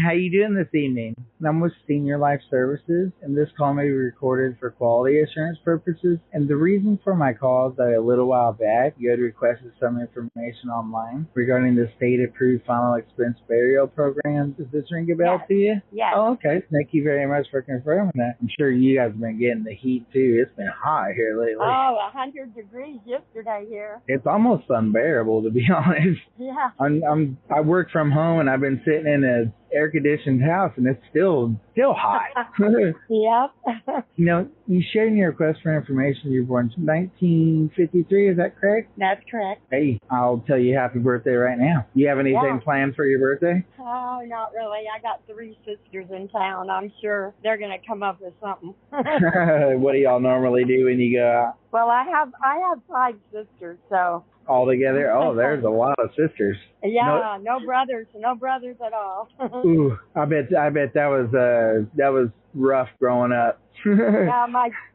How you doing this evening? I'm with Senior Life Services, and this call may be recorded for quality assurance purposes. And the reason for my call is that a little while back, you had requested some information online regarding the state-approved final expense burial program. Does this ring a bell to you? Yes. Oh, okay. Thank you very much for confirming that. I'm sure you guys have been getting the heat, too. It's been hot here lately. Oh, 100 degrees yesterday here. It's almost unbearable, to be honest. Yeah. I work from home, and I've been sitting in a air-conditioned house, and it's still hot. Yep. You shared in your request for information you were born in 1953, is that correct? That's correct. Hey, I'll tell you happy birthday right now. You have anything planned for your birthday? Oh, not really. I got 3 sisters in town. I'm sure they're going to come up with something. What do y'all normally do when you go out? Well, I have 5 sisters, so. All together? Oh, there's a lot of sisters. Yeah, no brothers at all. Ooh, I bet that was rough growing up. Yeah,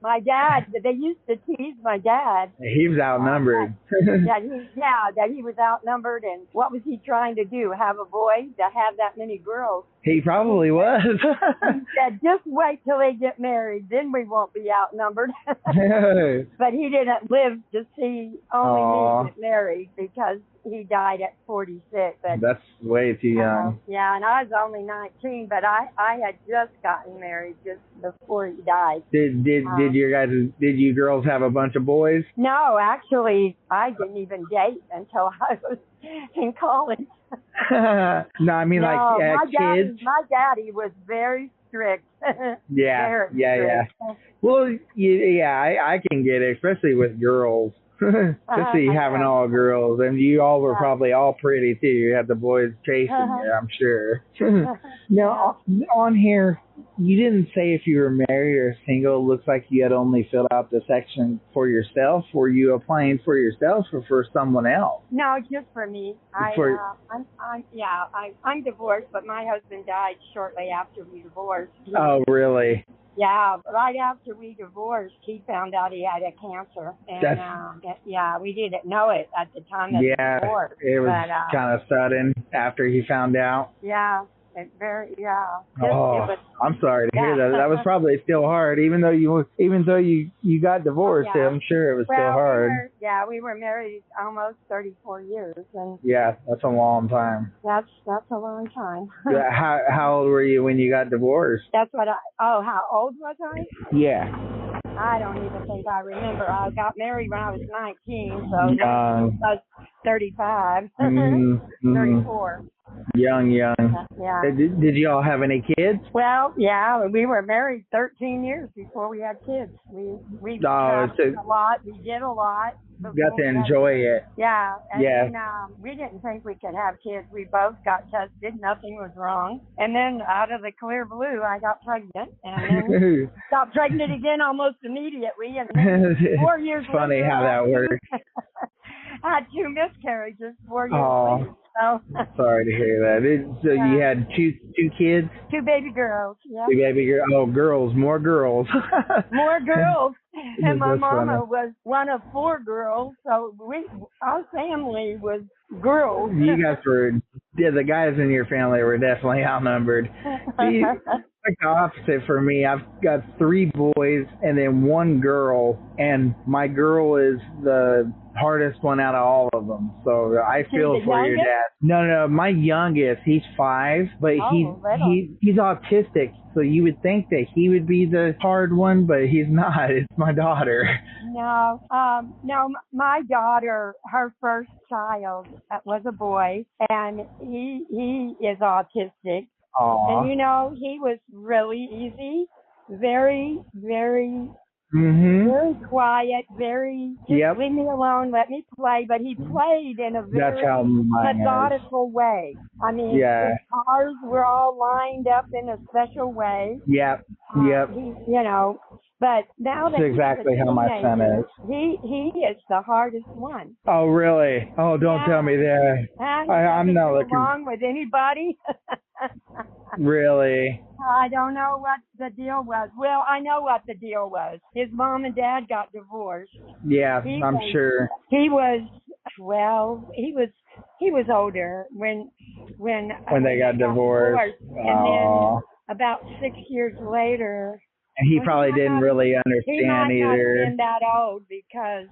my dad, they used to tease my dad. He was outnumbered. That he was outnumbered, and what was he trying to do? Have a boy to have that many girls? He probably was. He said, just wait till they get married, then we won't be outnumbered. But he didn't live to see only me get married because he died at 46. That's way too young. Yeah, and I was only 19, but I had just gotten married just before he died. Did you girls have a bunch of boys? No, actually, I didn't even date until I was in college. No, I mean kids. My daddy was very strict. Yeah. Well, I can get it, especially with girls. Especially having all girls, and you all were probably all pretty too. You had the boys chasing you, I'm sure. Now, on here, you didn't say if you were married or single. It looks like you had only filled out the section for yourself. Were you applying for yourself or for someone else? No, just for me. I'm divorced, but my husband died shortly after we divorced. Oh, really? Yeah, right after we divorced, he found out he had a cancer. And we didn't know it at the time of the divorce. It was kind of sudden after he found out. Yeah. I'm sorry to hear that. That was probably still hard, even though you got divorced. I'm sure it was still hard. We were married almost 34 years, and that's a long time. That's a long time. How old were you when you got divorced? That's what how old was I? Yeah. I don't even think I remember. I got married when I was 19, so I was 35, 34. Young. Yeah. Did you all have any kids? Well, yeah, we were married 13 years before we had kids. We traveled a lot. We did a lot. Got to enjoy it. Yeah. Then, we didn't think we could have kids. We both got tested. Nothing was wrong. And then out of the clear blue, I got pregnant. And then got pregnant again almost immediately. And then 4 years later. Funny how that works. I had 2 miscarriages 4 years later. So. Sorry to hear that. So you had two kids? 2 baby girls. Yeah. 2 baby girls. Oh, girls. More girls. More girls. And my mama was one of 4 girls, so our family was girls. You guys were, the guys in your family were definitely outnumbered. See, like the opposite for me. I've got 3 boys and then 1 girl, and my girl is the hardest one out of all of them. So I feel for your dad. No, my youngest, he's 5, but he's autistic. So you would think that he would be the hard one, but he's not. It's my daughter. No, my daughter, her first child was a boy, and he is autistic. Aww. And he was really easy, very, very, very quiet, very, leave me alone, let me play. But he played in a very methodical way. I mean, his cars were all lined up in a special way. Yep. But now that's exactly how my son is. He is the hardest one. Oh, really? Oh, don't tell me that. I'm not looking wrong with anybody. Really? I don't know what the deal was. Well, I know what the deal was. His mom and dad got divorced. Yeah, I'm sure. He was he was older when they got divorced. And then about 6 years later. And he probably didn't really understand either. He might not have been that old because,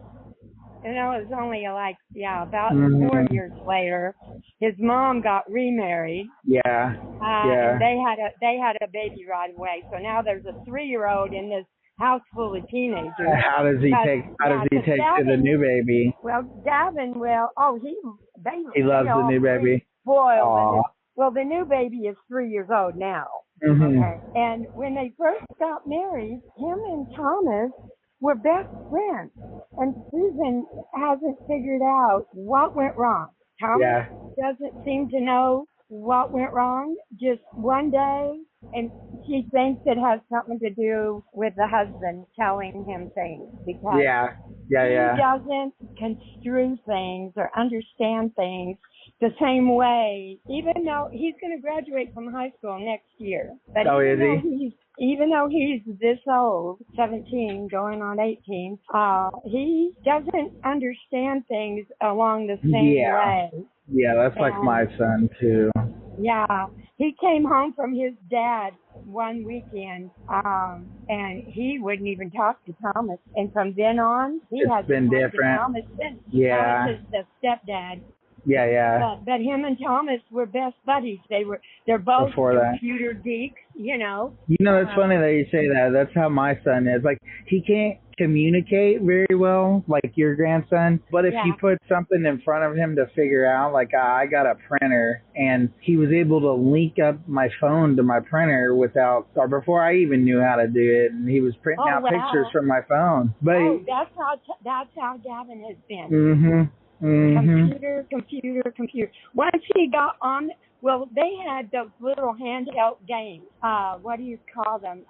it was only about 4 years later, his mom got remarried. Yeah. And they had a baby right away. So now there's a 3-year-old in this house full of teenagers. How does he take to the new baby? Well, Gavin he loves the new baby. Spoiled. Well, the new baby is 3 years old now. Mm-hmm. Okay. And when they first got married, him and Thomas were best friends. And Susan hasn't figured out what went wrong. Thomas doesn't seem to know what went wrong. Just one day, and she thinks it has something to do with the husband telling him things. Because he doesn't construe things or understand things the same way, even though he's going to graduate from high school next year. But even though he's this old, 17, going on 18, he doesn't understand things along the same way. Yeah, that's like my son, too. Yeah. He came home from his dad one weekend, and he wouldn't even talk to Thomas. And from then on, has been different. Thomas is the stepdad. Yeah. But him and Thomas were best buddies. They're both computer geeks, it's funny that you say that. That's how my son is. Like, he can't communicate very well, like your grandson. But if you put something in front of him to figure out, like I got a printer, and he was able to link up my phone to my printer before I even knew how to do it, and he was printing out pictures from my phone. But that's how Gavin has been. Mm-hmm. Computer. Once he got on, they had those little handheld games. What do you call them?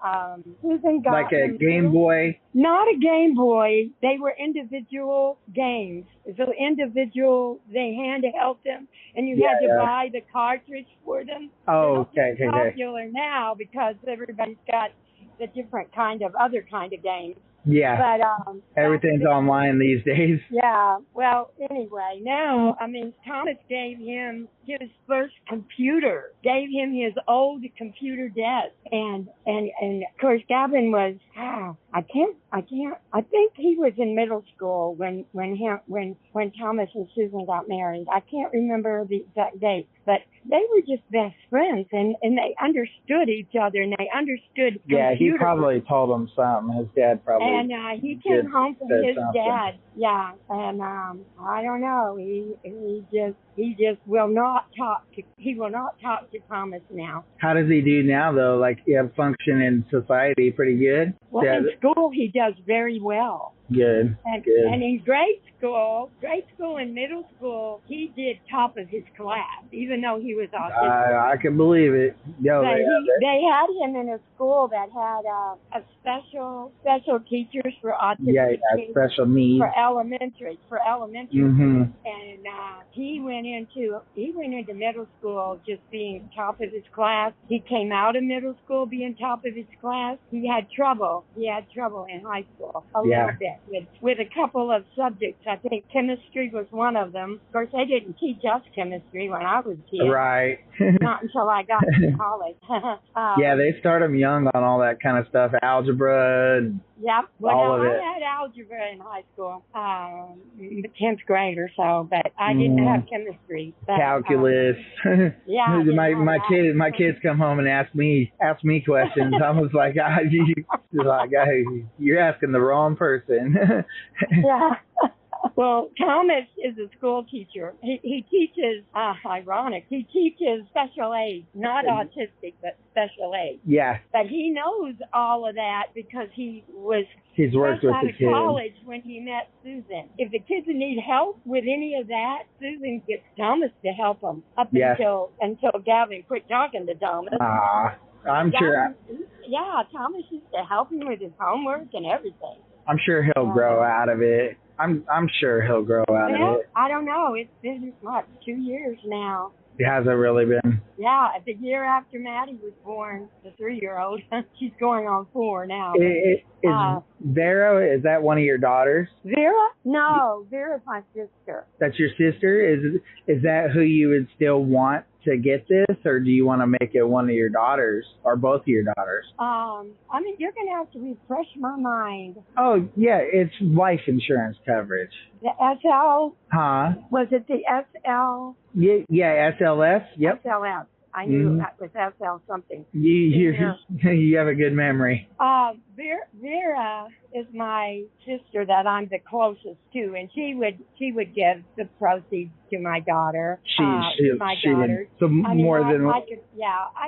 Susan got like a Game Boy? Not a Game Boy. They were individual games. So they handheld them, and you had to buy the cartridge for them. Oh, okay. They're popular now because everybody's got the different other kind of games. Yeah, but everything's online these days. Yeah, well, anyway, now, Thomas gave him his first computer, gave him his old computer desk, and of course, Gavin was, I think he was in middle school when Thomas and Susan got married. I can't remember the exact date, but they were just best friends, and they understood each other, and they understood computers. Yeah, he probably told him something. His dad probably. And he came home from his dad. Yeah, and I don't know. He just will not talk to Thomas now. How does he do now, though? Like, you have function in society pretty good? Well, in school he does very well. Good. And in grade school and middle school, he did top of his class, even though he was autistic. I can believe it. They had him in a school that had a special teachers for autistic kids, special needs for elementary. Mm-hmm. And he went into middle school just being top of his class. He came out of middle school being top of his class. He had trouble in high school a little bit. With a couple of subjects. I think chemistry was one of them. Of course, they didn't teach us chemistry when I was a kid. Right. Not until I got to college. They start them young on all that kind of stuff, algebra and all of it. I had algebra in high school, 10th grade or so, but I didn't have chemistry. But, calculus. My kids come home and ask me questions. I was like, you're asking the wrong person. Yeah. Well, Thomas is a school teacher. He teaches, ironic, he teaches special aid, not autistic, but special aid. Yeah. But he knows all of that because he's worked with the kids. Out of college when he met Susan. If the kids need help with any of that, Susan gets Thomas to help them until Gavin quit talking to Thomas. I'm sure. Yeah, Thomas used to help him with his homework and everything. I'm sure he'll grow out of it. I'm sure he'll grow out of it. I don't know. It's been, 2 years now. It hasn't really been. Yeah, the year after Maddie was born, the 3-year-old, she's going on 4 now. Is Vera, is that one of your daughters? Vera? No, Vera's my sister. That's your sister? Is that who you would still want to get this, or do you want to make it one of your daughters, or both of your daughters? I mean, you're going to have to refresh my mind. Oh, yeah, it's life insurance coverage. The SL? Huh? Was it the SL? Yeah, SLS? Yep. SLS. I knew that was SL something. You have a good memory. Vera is my sister that I'm the closest to, and she would give the proceeds to my daughter. My daughters. So more than I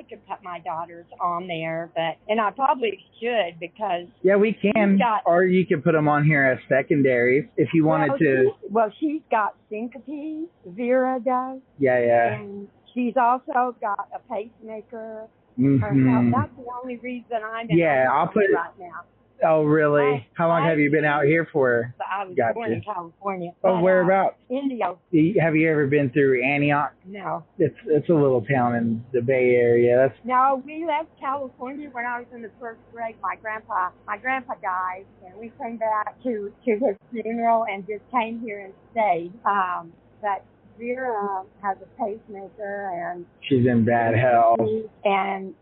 could put my daughters on there, and I probably should because we can, or you could put them on here as secondaries if you wanted to. She's got syncope. Vera does. Yeah. And she's also got a pacemaker. Mm-hmm. That's the only reason I'm in I'll put it right now. Oh, really? How long have you been out here for? I was born in California. Oh, whereabouts? India. Have you ever been through Antioch? No. It's a little town in the Bay Area. No, we left California when I was in the 1st grade. My grandpa died, and we came back to his funeral and just came here and stayed. But Vera has a pacemaker, and she's in bad health. And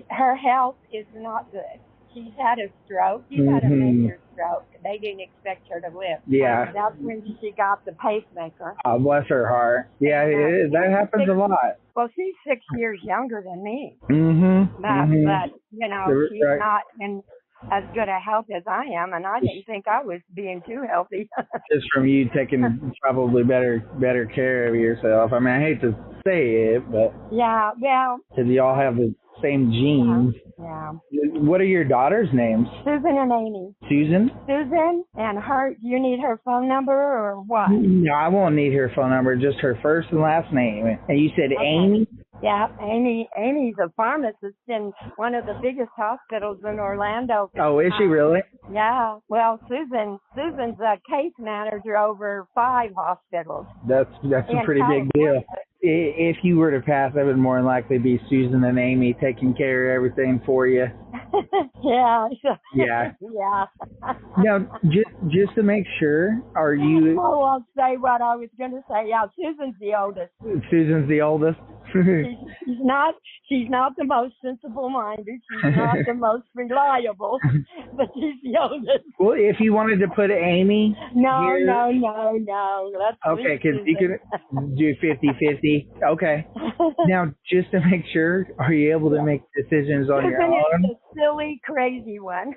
her health is not good. She's had a stroke. She's had a major stroke. They didn't expect her to live. Yeah. That's when she got the pacemaker. Oh, bless her heart. Yeah, that happens a lot. Well, she's 6 years younger than me. Mm-hmm. But she's not in as good a health as I am, and I didn't think I was being too healthy. Just from you taking probably better care of yourself. I mean, I hate to say it, but yeah, well, because you all have the same genes. Yeah. What are your daughters' names? Susan and Amy. Susan? Susan, and her. Do you need her phone number or what? No, I won't need her phone number. Just her first and last name. And you said Amy? Yeah, Amy's a pharmacist in one of the biggest hospitals in Orlando. Oh, is she really? Yeah. Well, Susan's a case manager over 5 hospitals. That's a pretty big deal. If you were to pass, that would more than likely be Susan and Amy taking care of everything for you. Yeah. Yeah. Yeah. Now, just to make sure, are you... I won't say what I was going to say. Yeah, Susan's the oldest. Susan's the oldest? She's not the most sensible-minded. She's not the most reliable, but she's the oldest. Well, if you wanted to put Amy... No. Let's okay, because you can do 50-50. Okay. Now, just to make sure, are you able to make decisions on your own? It's a silly, crazy one.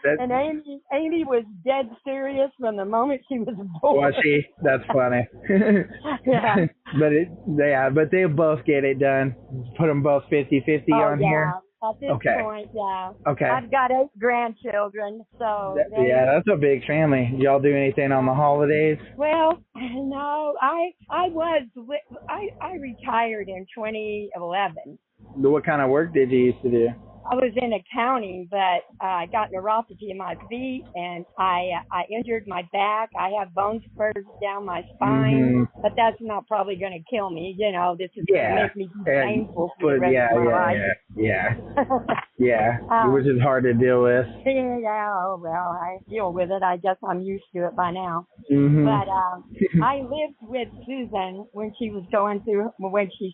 And Amy was dead serious from the moment she was born. Was she? That's funny. Yeah. But they both get it done. Put them both 50-50 on here. At this point, yeah. Okay. I've got 8 grandchildren, so... that's a big family. Did y'all do anything on the holidays? Well, no. I retired in 2011. What kind of work did you used to do? I was in accounting, but I got neuropathy in my feet, and I injured my back. I have bone spurs down my spine, but that's not probably going to kill me. You know, this is going to make me painful for the rest of my life. Yeah. Which is hard to deal with. Yeah, oh, well, I deal with it. I guess I'm used to it by now. But I lived with Susan when she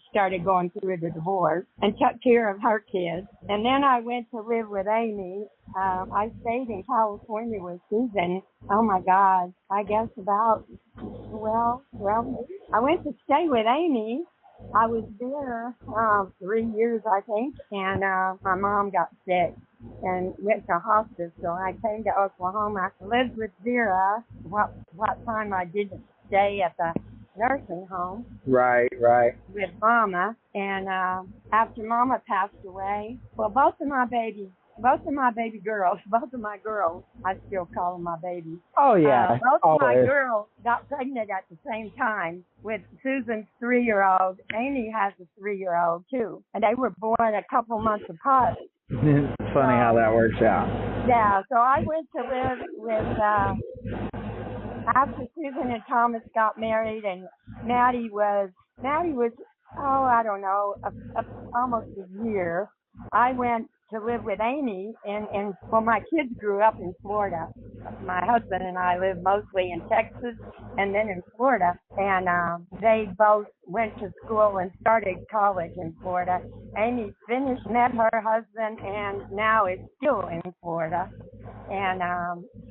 started going through the divorce, and took care of her kids. And then I went to live with Amy. I stayed in California with Susan. Oh my God, I guess I went to stay with Amy. I was there 3 years, I think, and my mom got sick and went to hospice, so I came to Oklahoma. I lived with Vera. What time I didn't stay at the nursing home. Right. With Mama. And after Mama passed away, well, both of my girls, I still call them my babies. Oh, yeah. Both of my girls got pregnant at the same time with Susan's 3-year-old. Amy has a 3-year-old, too. And they were born a couple months apart. It's funny how that works out. Yeah, so I went to live with... after Susan and Thomas got married, and Maddie was I don't know, almost a year, I went to live with Amy, and well, my kids grew up in Florida. My husband and I lived mostly in Texas and then in Florida, and they both went to school and started college in Florida. Amy met her husband, and now is still in Florida. And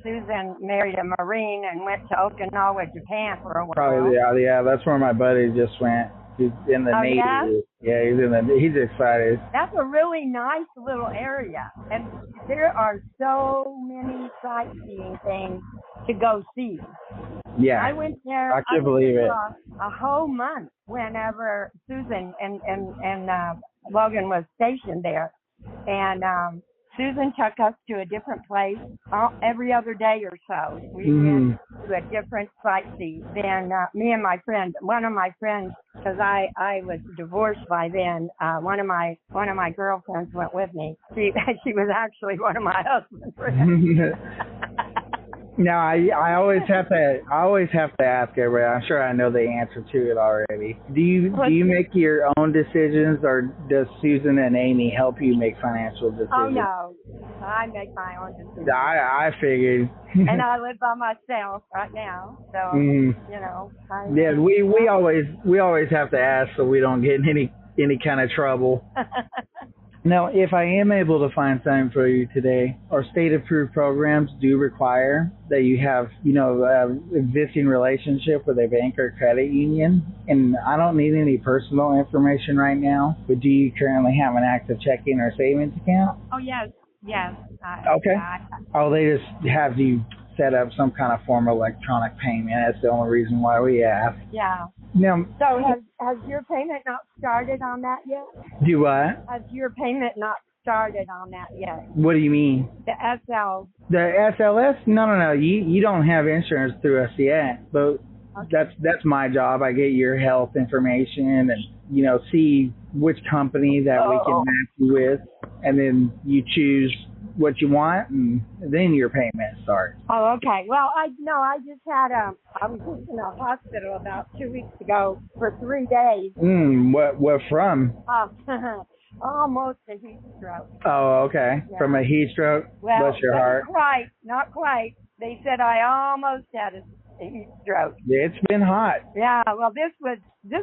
Susan married a Marine and went to Okinawa, Japan for a while. Probably, yeah, that's where my buddy just went. He's in the Navy. Yeah, he's excited. That's a really nice little area, and there are so many sightseeing things to go see. Yeah, I went there. I can believe it. A whole month whenever Susan and Logan was stationed there, and Susan took us to a different place every other day or so. We went to a different sightsee. Then me and my friend, one of my friends, because I was divorced by then. One of my girlfriends went with me. She was actually one of my husband's friends. Now, I always have to ask everybody. I'm sure I know the answer to it already. Do you make your own decisions, or does Susan and Amy help you make financial decisions? Oh no, I make my own decisions. I figured. And I live by myself right now, so you know. We always have to ask so we don't get in any kind of trouble. Now, if I am able to find something for you today, our state-approved programs do require that you have, an existing relationship with a bank or credit union. And I don't need any personal information right now, but do you currently have an active checking or savings account? Oh, yes. Okay. They just have you set up some kind of form of electronic payment. That's the only reason why we ask. Yeah. Now, so has your payment not started on that yet? Do what? Has your payment not started on that yet? What do you mean? The SL. The SLS? No. You don't have insurance through us yet, but okay. That's my job. I get your health information and see which company that we can match you with, and then you choose what you want, and then your payment starts. Oh, okay. Well, I just had I was just in a hospital about 2 weeks ago for 3 days. What from? Almost a heat stroke. Oh, okay. Yeah. From a heat stroke? Well, bless your heart. Not quite. They said I almost had a heat stroke. It's been hot. Yeah, well, this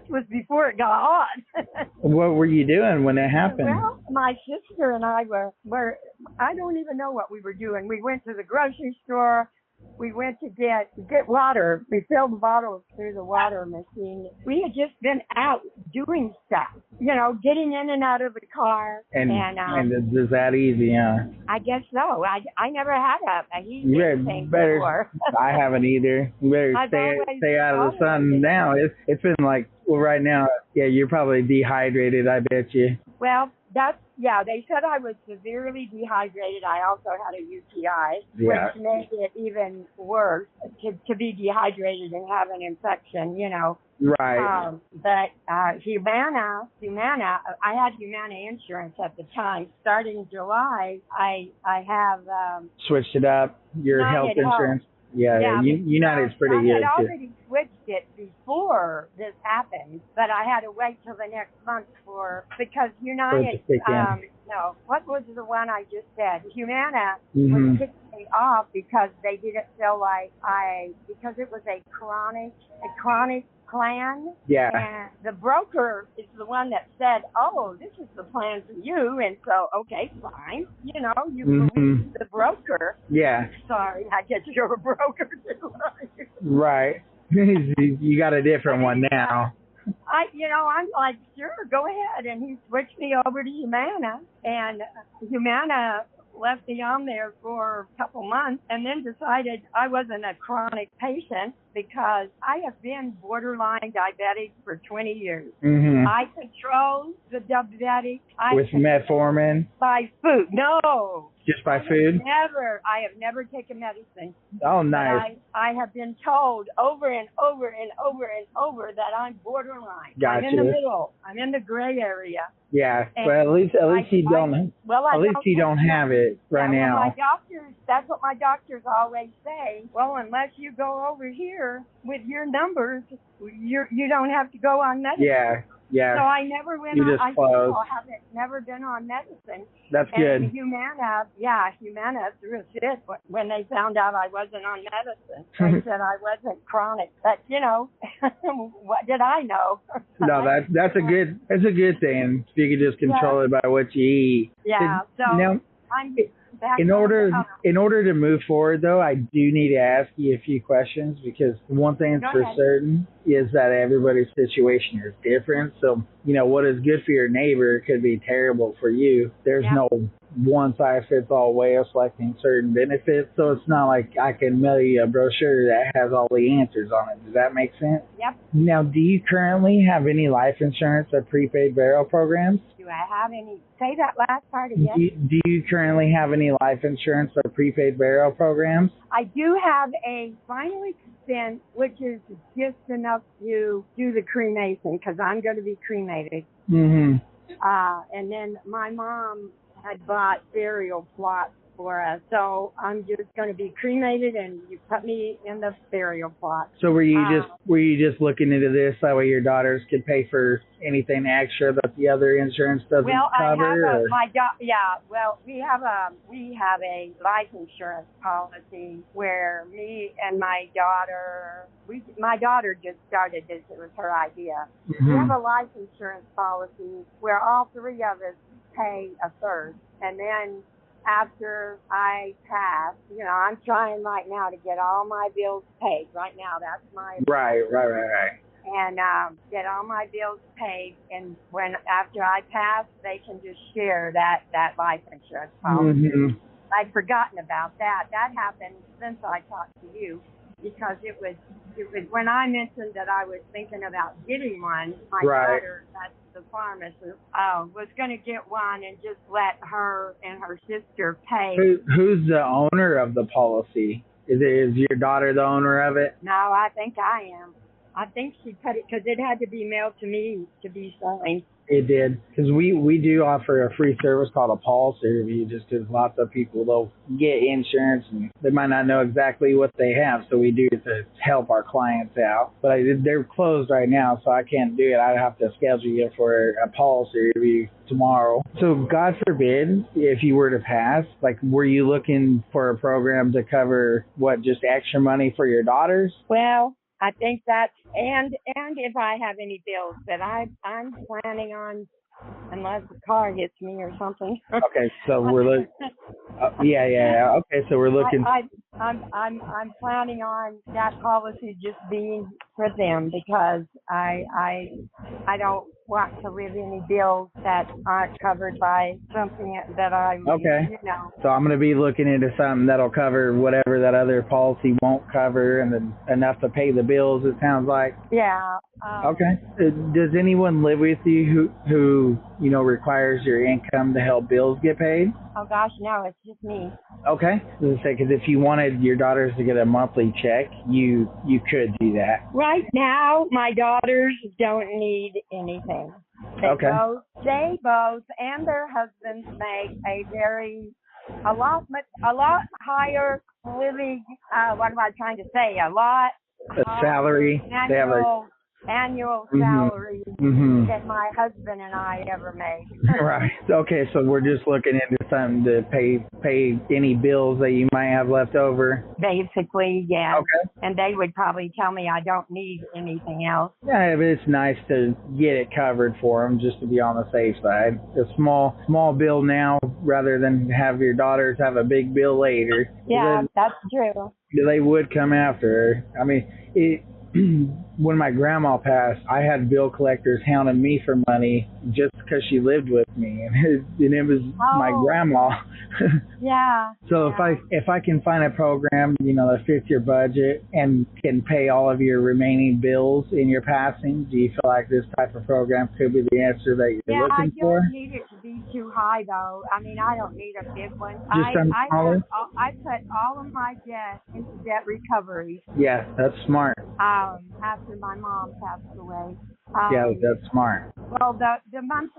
was before it got hot. What were you doing when it happened? Well, my sister and I were I don't even know what we were doing. We went to the grocery store. We went to get water. We filled bottles through the water machine. We had just been out doing stuff, getting in and out of the car. And is that easy, huh? I guess so. I never had a heat thing before. I haven't either. You better stay out of the sun now. It's been right now, yeah, you're probably dehydrated, I bet you. Well, they said I was severely dehydrated. I also had a UTI, which made it even worse to be dehydrated and have an infection, Right. But Humana, I had Humana insurance at the time. Starting July, I have switched it up. Your health insurance. Yeah, United's pretty good. I had already switched it before this happened, but I had to wait till the next month because United. No, what was the one I just said? Humana was kicking me off because they didn't feel like because it was a chronic plan. Yeah. And the broker is the one that said, "Oh, this is the plan for you," and so okay, fine. You believe the broker. Yeah. Sorry, I guess you're a broker too. Right. You got a different one now. I'm like, sure, go ahead. And he switched me over to Humana, and Humana left me on there for a couple months and then decided I wasn't a chronic patient because I have been borderline diabetic for 20 years. Mm-hmm. I control the diabetic. With metformin? By food. No. Just by food? I have never taken medicine. Oh, nice. I have been told over and over and over and over that I'm borderline. Gotcha. I'm in the middle. I'm in the gray area. Yeah. Well, at least you don't have it right now. That's what my doctors always say. Well, unless you go over here with your numbers, you don't have to go on medicine. Yeah. Yeah. So I never went you on. just I closed. still haven't never been on medicine. That's and good. Humana threw a fit when they found out I wasn't on medicine. They said I wasn't chronic, but what did I know? No, that's a good thing. If you could just control it by what you eat. Yeah. So now, I'm back in order to move forward, though, I do need to ask you a few questions, because one thing for certain is that everybody's situation is different. So, what is good for your neighbor could be terrible for you. There's no one-size-fits-all way of selecting certain benefits, so it's not like I can mail you a brochure that has all the answers on it. Does that make sense? Yep. Now, do you currently have any life insurance or prepaid burial programs? Do I have any? Say that last part again. Do you currently have any life insurance or prepaid burial programs? I do have a final expense, which is just enough to do the cremation, because I'm going to be cremated. Mm-hmm. And then my mom had bought burial plots for us, so I'm just going to be cremated, and you put me in the burial plot. So were you just looking into this that way your daughters could pay for anything extra that the other insurance doesn't cover? We have a life insurance policy where me and my daughter just started this. It was her idea. Mm-hmm. We have a life insurance policy where all three of us pay a third, and then after I pass, I'm trying right now to get all my bills paid. Right now, that's my right. And get all my bills paid, and after I pass, they can just share that life insurance policy. Mm-hmm. I'd forgotten about that. That happened since I talked to you, because it was when I mentioned that I was thinking about getting one. My daughter, that's the pharmacist, was going to get one and just let her and her sister pay. Who's the owner of the policy? Is your daughter the owner of it? No, I think I am. I think she put it, because it had to be mailed to me to be signed. It did, because we do offer a free service called a policy review, just because lots of people, they'll get insurance and they might not know exactly what they have, so we do it to help our clients out. But they're closed right now, so I can't do it. I'd have to schedule you for a policy review tomorrow. So God forbid, if you were to pass, were you looking for a program to cover just extra money for your daughters? Well, I think that's, and if I have any bills that I'm planning on, unless the car hits me or something. Okay, so we're looking. Okay, so we're looking. I'm planning on that policy just being for them, because I don't want to live any bills that aren't covered by something that I'm. Okay. So I'm going to be looking into something that'll cover whatever that other policy won't cover, and then enough to pay the bills. It sounds like. Yeah. Okay. Does anyone live with you who requires your income to help bills get paid? Oh gosh, no, it's just me. Okay. Because if you wanted your daughters to get a monthly check, you could do that. Right now, my daughters don't need anything. They both and their husbands make a lot higher living. What am I trying to say? A lot. Salary. Annual salary that my husband and I ever made. Right. Okay, so we're just looking into something to pay any bills that you might have left over. Basically, yeah. Okay. And they would probably tell me I don't need anything else. Yeah, but it's nice to get it covered for them, just to be on the safe side. A small bill now, rather than have your daughters have a big bill later. Yeah, that's true. They would come after her. I mean, when my grandma passed, I had bill collectors hounding me for money just because she lived with me, and it was my grandma. Yeah. So if I can find a program, that fits your budget and can pay all of your remaining bills in your passing, do you feel like this type of program could be the answer that you're looking for? I don't need it to be too high, though. I mean, I don't need a big one. Just smaller? I put all of my debt into debt recovery. Yeah, that's smart. After my mom passed away. Yeah, that's smart. Well, the 2 months,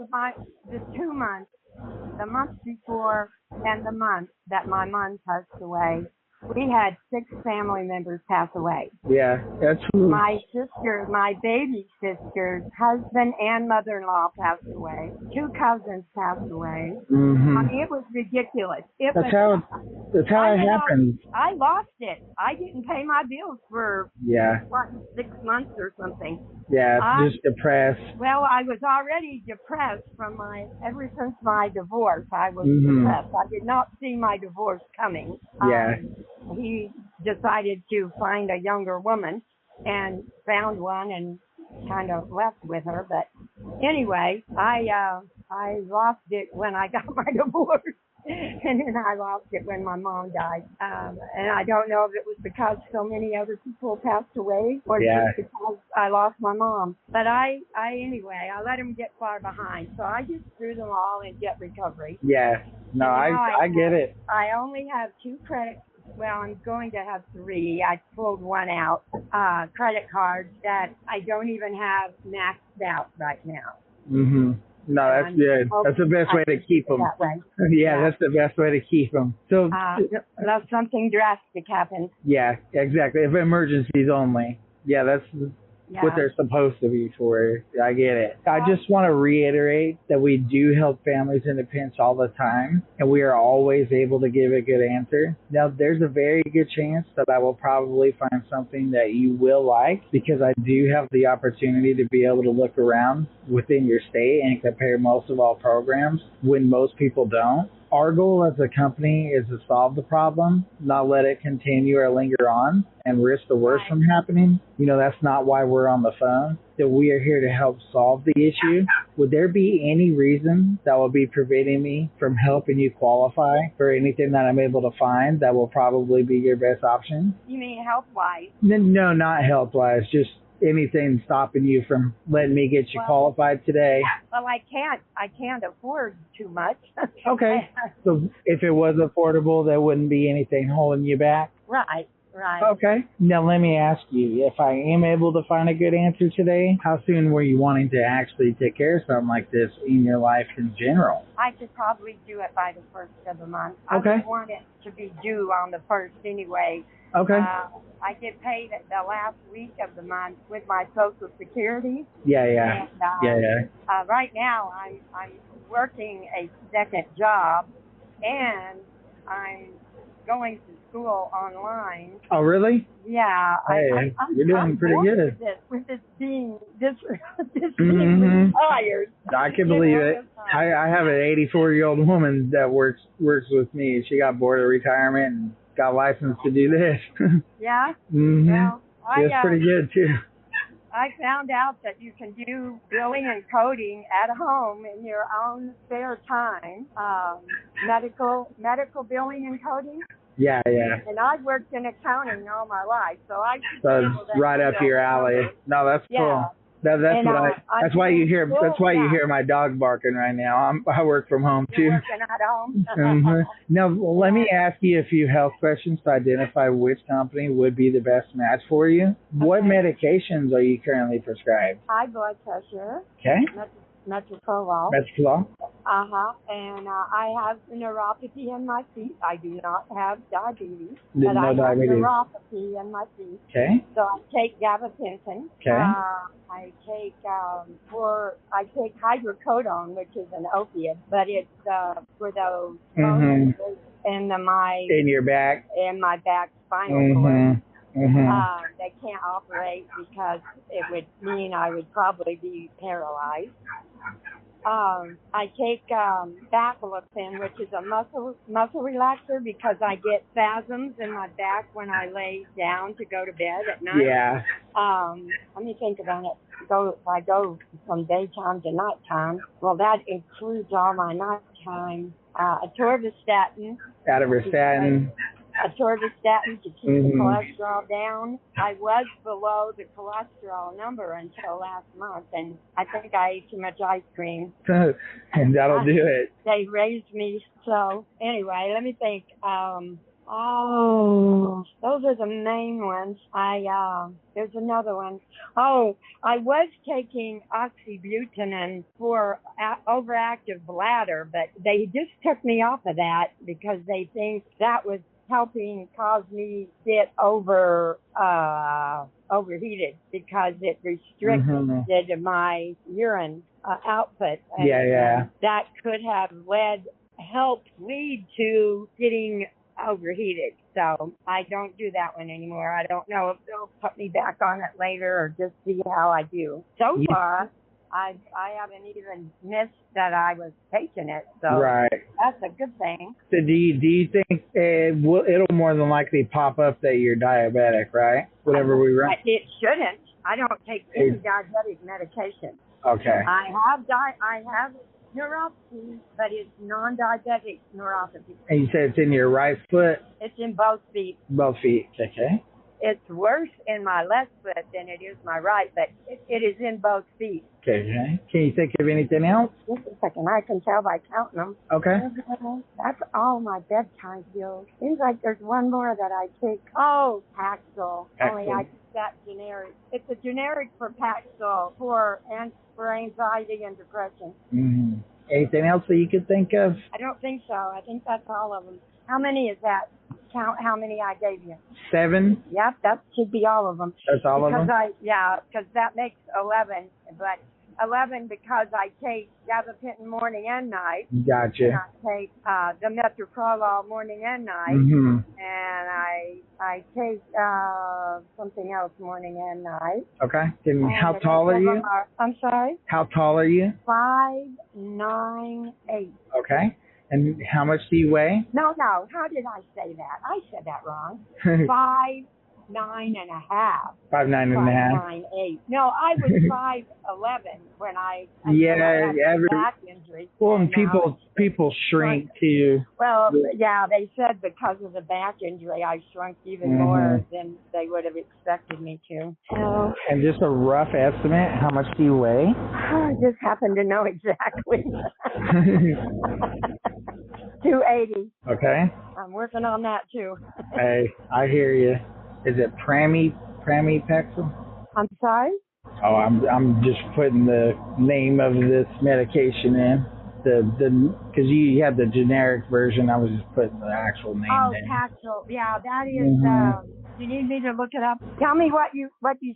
the month before and the month that my mom passed away, We had 6 family members pass away. Yeah, that's my sister, my baby sister's husband and mother-in-law passed away. 2 cousins passed away. Mm-hmm. I mean, it was ridiculous. That's how it happens. I lost it. I didn't pay my bills for 6 months or something. Yeah, just depressed. Well, I was already depressed ever since my divorce. I was depressed. I did not see my divorce coming. Yeah. He decided to find a younger woman and found one and kind of left with her. But anyway, I lost it when I got my divorce. And then I lost it when my mom died. And I don't know if it was because so many other people passed away or just because I lost my mom. But anyway, I let them get far behind. So I just threw them all in debt recovery. Yeah. No, I get it. I only have 2 credit. Well, I'm going to have 3. I pulled one out. Credit cards that I don't even have maxed out right now. Mm-hmm. No, that's good. That's the best way to keep them. That way. Yeah, that's the best way to keep them. So, unless something drastic happens. Yeah, exactly. If emergencies only. Yeah, that's what they're supposed to be for. I get it. I just want to reiterate that we do help families in a pinch all the time, and we are always able to give a good answer. Now, there's a very good chance that I will probably find something that you will like, because I do have the opportunity to be able to look around within your state and compare most of all programs when most people don't. Our goal as a company is to solve the problem, not let it continue or linger on and risk the worst from happening. You know, that's not why we're on the phone. That we are here to help solve the issue. Would there be any reason that will be preventing me from helping you qualify for anything that I'm able to find that will probably be your best option? You mean health-wise? No, not health-wise, just anything stopping you from letting me get you qualified today? Well, I can't afford too much. Okay. So if it was affordable, there wouldn't be anything holding you back? Right. Okay. Now let me ask you, if I am able to find a good answer today, how soon were you wanting to actually take care of something like this in your life in general? I could probably do it by the 1st of the month. Okay. I would want it to be due on the 1st anyway. Okay. I get paid at the last week of the month with my Social Security. Yeah. And, right now, I'm working a second job, and I'm going to school online. Oh, really? Yeah. Hey, you're doing pretty good. With this being retired. I can believe it. I have an 84-year-old woman that works with me. She got bored of retirement and got licensed to do this. Yeah? Mm-hmm. Well, it's pretty good, too. I found out that you can do billing and coding at home in your own spare time. Medical billing and coding. Yeah. And I've worked in accounting all my life, so I should be able to right up your alley. No, that's cool. That's why you hear my dog barking right now. I work from home too. You're working at home. Mm-hmm. Now, let me ask you a few health questions to identify which company would be the best match for you. Okay. What medications are you currently prescribed? High blood pressure. Okay. Metoprolol. And I have neuropathy in my feet. I do not have diabetes, but I have neuropathy in my feet. Okay. So I take gabapentin. Okay. I take hydrocodone, which is an opiate, but it's for those bones in your back. In my back spinal cord. Mm-hmm. They can't operate because it would mean I would probably be paralyzed. I take baclofen, which is a muscle relaxer, because I get spasms in my back when I lay down to go to bed at night. Yeah. Let me think about it. If I go from daytime to nighttime, well, that includes all my nighttime. Atorvastatin. Atorvastatin to keep the cholesterol down. I was below the cholesterol number until last month, and I think I ate too much ice cream. And that'll do it. They raised me. So anyway, let me think. Those are the main ones. There's another one. I was taking oxybutynin for overactive bladder, but they just took me off of that because they think that was helping cause me get overheated because it restricted my urine output. And that could have helped lead to getting overheated. So I don't do that one anymore. I don't know if they'll put me back on it later or just see how I do. So far, I haven't even missed that I was taking it. So that's a good thing. So do you think it'll more than likely pop up that you're diabetic, right? Whatever we run. It shouldn't. I don't take any diabetic medication. Okay. I have neuropathy, but it's non-diabetic neuropathy. And you said it's in your right foot? It's in both feet. Both feet. Okay. It's worse in my left foot than it is my right, but it is in both feet. Okay. Can you think of anything else? Just a second. I can tell by counting them. Okay. That's all my bedtime pills. Seems like there's one more that I take. Oh, Paxil. Only I take that generic. It's a generic for Paxil for anxiety and depression. Mm-hmm. Anything else that you could think of? I don't think so. I think that's all of them. How many is that? Count how many I gave you. 7? Yep, that should be all of them. That's all of them? Because that makes 11. But 11 because I take gabapentin morning and night. Gotcha. And I take the metoprolol morning and night. Mm-hmm. And I take something else morning and night. Okay. And how tall are you? I'm sorry? How tall are you? 5'9", 8". Okay. And how much do you weigh? No. How did I say that? I said that wrong. 5'9" and a half. 5'9" and a half. 5'9", 8". No, I was 5'11" when I had back injury. Well, and people shrink too. Well, yeah, they said because of the back injury, I shrunk even more than they would have expected me to. So, and just a rough estimate, how much do you weigh? I just happen to know exactly. 280. Okay. I'm working on that too. Hey, I hear you. Is it pramipexole? I'm sorry? Oh, I'm just putting the name of this medication in. Because you had the generic version, I was just putting the actual name in. Oh, Paxil. Yeah, that is. You need me to look it up? Tell me what you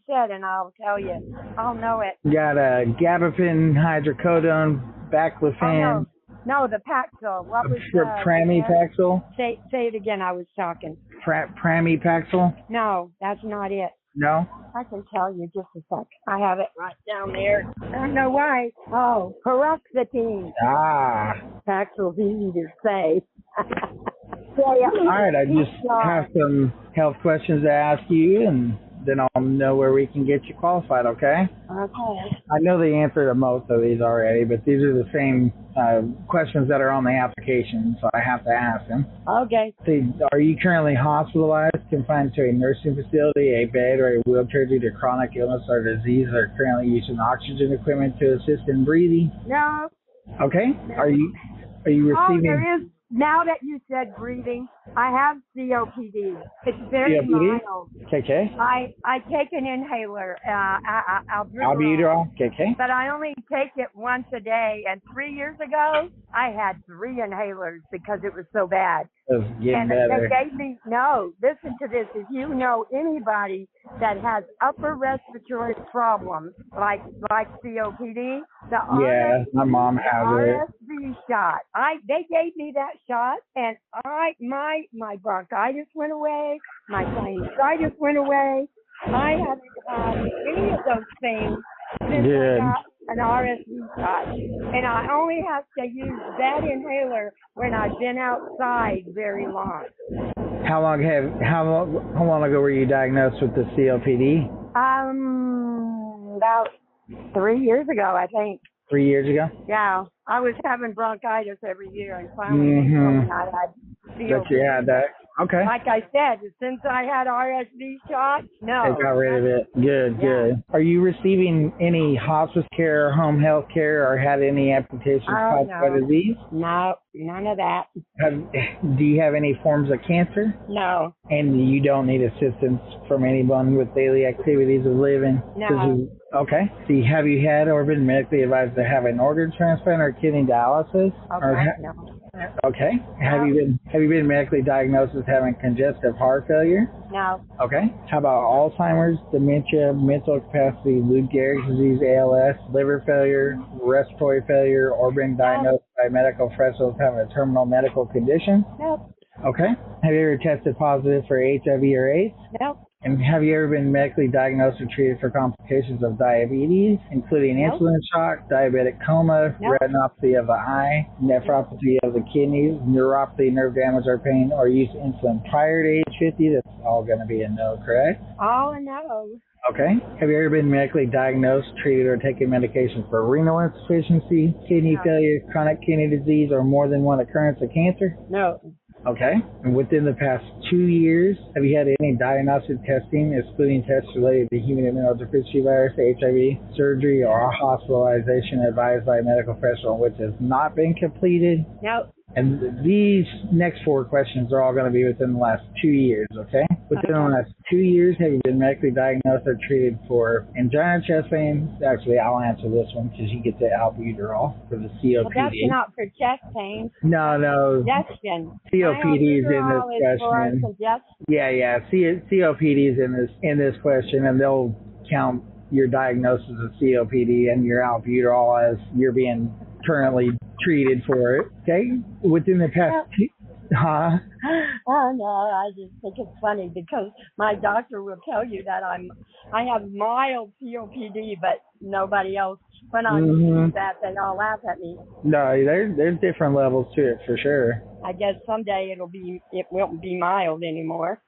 said, and I'll tell you. I'll know it. Got a gabapentin, hydrocodone, baclofen. Oh, no, the Paxil. What was pramipexole? Say it again. I was talking. Pramipexole? No, that's not it. No? I can tell you just a sec. I have it right down there. I don't know why. Oh, paroxetine. Paxil's easy to say. All right, I just have some health questions to ask you, and then I'll know where we can get you qualified, okay? Okay. I know the answer to most of these already, but these are the same questions that are on the application, so I have to ask them. Okay. So, are you currently hospitalized, confined to a nursing facility, a bed, or a wheelchair due to chronic illness or disease, or currently using oxygen equipment to assist in breathing? No. Okay. Are you receiving... Oh, there is. Now that you said breathing, I have COPD. It's very mild. Okay. I take an inhaler, albuterol. Okay. But I only take it once a day. And 3 years ago, I had 3 inhalers because it was so bad. It was getting better. They gave me, listen to this. If you know anybody that has upper respiratory problems like COPD, my mom has RSV shot. They gave me that shot, and my bronchitis went away, my sinusitis went away. I haven't had any of those things since I got an RSV shot, and I only have to use that inhaler when I've been outside very long. How long ago were you diagnosed with the COPD? About 3 years ago, I think. 3 years ago? Yeah, I was having bronchitis every year, and finally I had COPD. But you had that. Okay. Like I said, since I had RSV shots, no. They got rid of it. Good. Are you receiving any hospice care or home health care, or had any amputations caused by disease? No, none of that. Do you have any forms of cancer? No. And you don't need assistance from anyone with daily activities of living? No. Okay. So have you had or been medically advised to have an organ transplant or kidney dialysis? Okay, no. Okay. No. Have you been medically diagnosed as having congestive heart failure? No. Okay. How about Alzheimer's, dementia, mental capacity, Lou Gehrig's disease, ALS, liver failure, respiratory failure, or been diagnosed by medical professionals having a terminal medical condition? Nope. Okay. Have you ever tested positive for HIV or AIDS? Nope. And have you ever been medically diagnosed or treated for complications of diabetes, including insulin shock, diabetic coma, retinopathy of the eye, nephropathy of the kidneys, neuropathy, nerve damage or pain, or use insulin prior to age 50? That's all going to be a no, correct? All a no. Okay. Have you ever been medically diagnosed, treated, or taken medication for renal insufficiency, kidney failure, chronic kidney disease, or more than one occurrence of cancer? No. Okay. And within the past 2 years, have you had any diagnostic testing, excluding tests related to human immunodeficiency virus, HIV, surgery, or hospitalization advised by a medical professional which has not been completed? No. And these next 4 questions are all going to be within the last 2 years, okay? Within the last 2 years, have you been medically diagnosed or treated for angina, chest pain? Actually, I'll answer this one because you get the albuterol for the COPD. Well, that's not for chest pain. No. Congestion. COPD is in this question. Yeah. COPD is in this question, and they'll count your diagnosis of COPD and your albuterol as you're being currently treated for it. Okay, within the past. Oh no, I just think it's funny because my doctor will tell you that I have mild COPD, but nobody else. When I say that, they all laugh at me. No, there's different levels to it for sure. I guess someday it won't be mild anymore.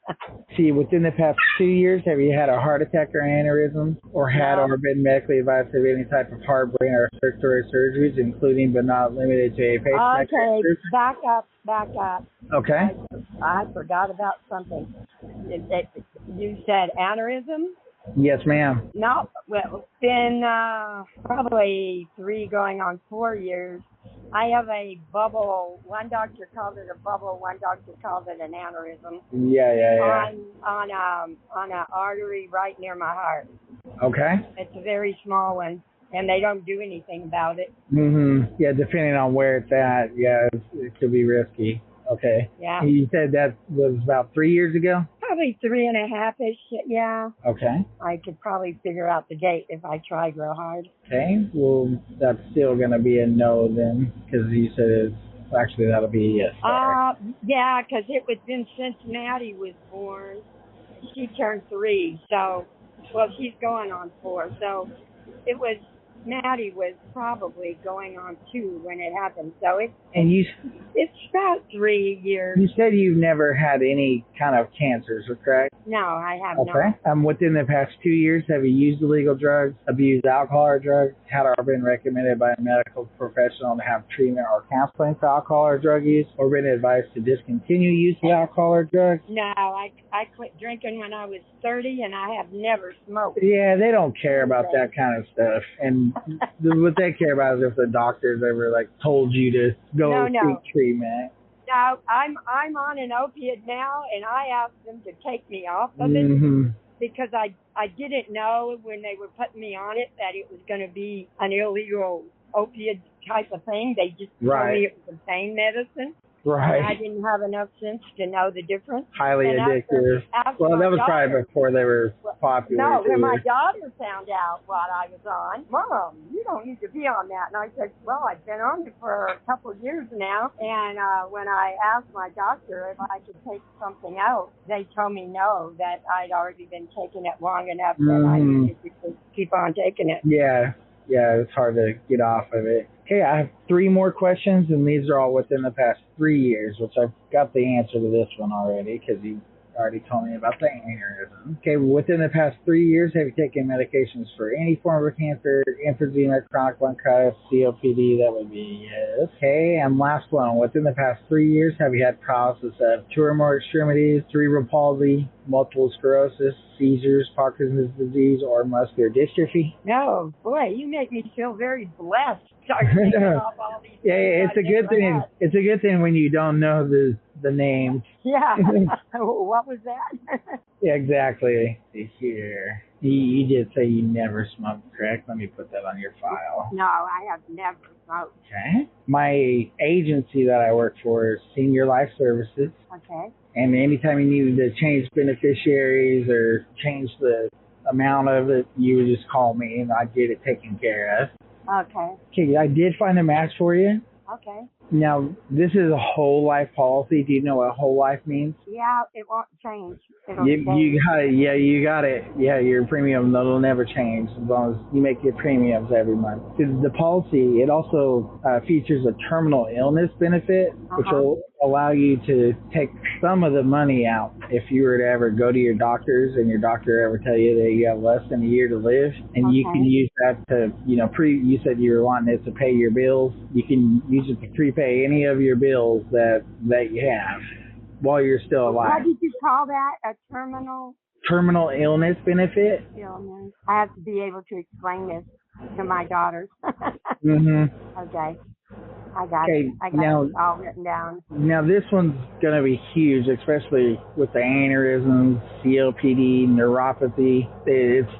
See, within the past 2 years, have you had a heart attack or aneurysm, or had or been medically advised to have any type of heart, brain, or circulatory surgeries, including but not limited to a pacemaker? Okay, back up. Okay. I forgot about something. You said aneurysm? Yes, ma'am. No, well, it's been probably 3 going on 4 years. I have a bubble. One doctor called it a bubble. One doctor called it an aneurysm. Yeah. On an artery right near my heart. Okay. It's a very small one, and they don't do anything about it. Yeah, depending on where it's at, it could be risky. Okay. Yeah. You said that was about 3 years ago? Probably 3.5-ish, yeah. Okay. I could probably figure out the date if I tried real hard. Okay. Well, that's still going to be a no then, because you said that'll be a yes. Yeah, because it was when Cincinnati was born. She turned 3, she's going on 4. So it was, Maddie was probably going on 2 when it happened. So it's about 3 years. You said you've never had any kind of cancers, correct? No, I have not. Okay. Within the past 2 years, have you used illegal drugs, abused alcohol or drugs, had or been recommended by a medical professional to have treatment or counseling for alcohol or drug use, or been advised to discontinue use of alcohol or drugs? No, I quit drinking when I was 30, and I have never smoked. Yeah, they don't care about that kind of stuff. And what they care about is if the doctors ever told you to go seek treatment. No, I'm on an opiate now, and I asked them to take me off of it because I didn't know when they were putting me on it that it was going to be an illegal opiate type of thing. They just told me it was a pain medicine. Right. I didn't have enough sense to know the difference. Highly addictive. After that was probably before they were popular. No, when my daughter found out what I was on, Mom, you don't need to be on that. And I said, well, I've been on it for a couple of years now. And when I asked my doctor if I could take something out, they told me no, that I'd already been taking it long enough that I needed to keep on taking it. Yeah, it's hard to get off of it. Okay, I have 3 more questions, and these are all within the past 3 years, which I've got the answer to this one already because you already told me about the aneurysm. Okay, within the past 3 years, have you taken medications for any form of cancer, emphysema, chronic bronchitis, COPD? That would be yes. Okay, and last one, within the past 3 years, have you had paralysis of 2 or more extremities, cerebral palsy, multiple sclerosis, seizures, Parkinson's disease, or muscular dystrophy? No, boy, you make me feel very blessed. Yeah, it's a good thing. It's a good thing when you don't know the the names. Yeah. What was that? Yeah, exactly. See here. You did say you never smoked, correct? Let me put that on your file. No, I have never smoked. Okay. My agency that I work for is Senior Life Services. Okay. And anytime you needed to change beneficiaries or change the amount of it, you would just call me and I'd get it taken care of. Okay. Okay, I did find a match for you. Okay. Now, this is a whole life policy. Do you know what whole life means? Yeah, it won't change. It'll You stay. got it. Yeah, you got it. Yeah, your premium, that'll never change as long as you make your premiums every month. The policy, it also features a terminal illness benefit, which will allow you to take some of the money out if you were to ever go to your doctors and your doctor ever tell you that you have less than a year to live, and you can use that to, you said you were wanting it to pay your bills. You can use it to prepay any of your bills that you have while you're still alive. What did you call that? A terminal illness benefit? Illness. I have to be able to explain this to my daughters. Okay. I got it. I got it all written down. Now this one's going to be huge, especially with the aneurysms, COPD, neuropathy.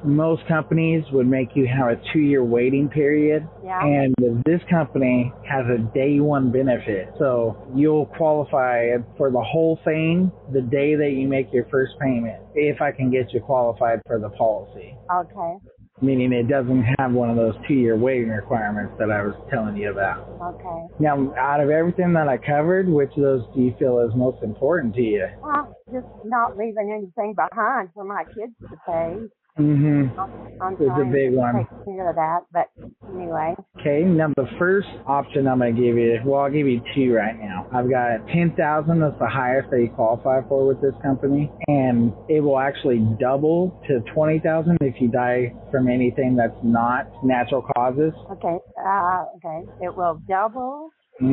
Most companies would make you have a 2-year waiting period. Yeah. And this company has a day one benefit. So you'll qualify for the whole thing the day that you make your first payment, if I can get you qualified for the policy. Okay. Meaning it doesn't have one of those 2-year waiting requirements that I was telling you about. Okay. Now, out of everything that I covered, which of those do you feel is most important to you? Well, just not leaving anything behind for my kids to pay. I'm trying it's a big one. to take care of that, but anyway. Okay, now the first option I'm going to give you, well, I'll give you two right now. I've got $10,000, that's the highest that you qualify for with this company, and it will actually double to $20,000 if you die from anything that's not natural causes. Okay, okay, it will double. So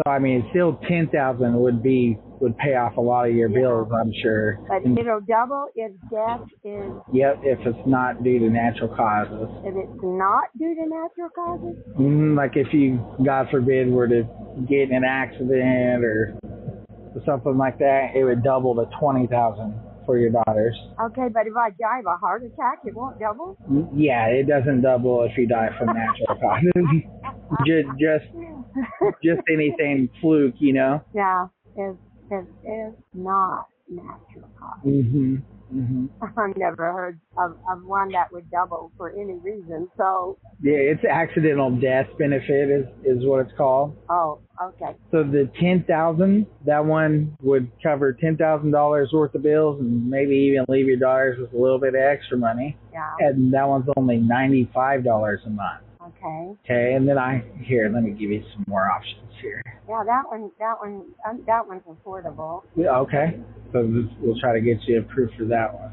I mean, still $10,000 would pay off a lot of your bills, I'm sure. But it'll double if death is. Yep, if it's not due to natural causes. If it's not due to natural causes. Like if you, God forbid, were to get in an accident or something like that, it would double to $20,000 for your daughters. Okay, but if I die of a heart attack, it won't double? Yeah, it doesn't double if you die from natural causes. just anything fluke, Yeah, if not natural causes. I've never heard of one that would double for any reason, so. Yeah, it's accidental death benefit is what it's called. Oh, okay. So the $10,000, that one would cover $10,000 worth of bills and maybe even leave your daughters with a little bit of extra money. Yeah. And that one's only $95 a month. Okay. Okay, and then let me give you some more options here. Yeah, that one's affordable. Yeah, okay. So we'll try to get you approved for that one.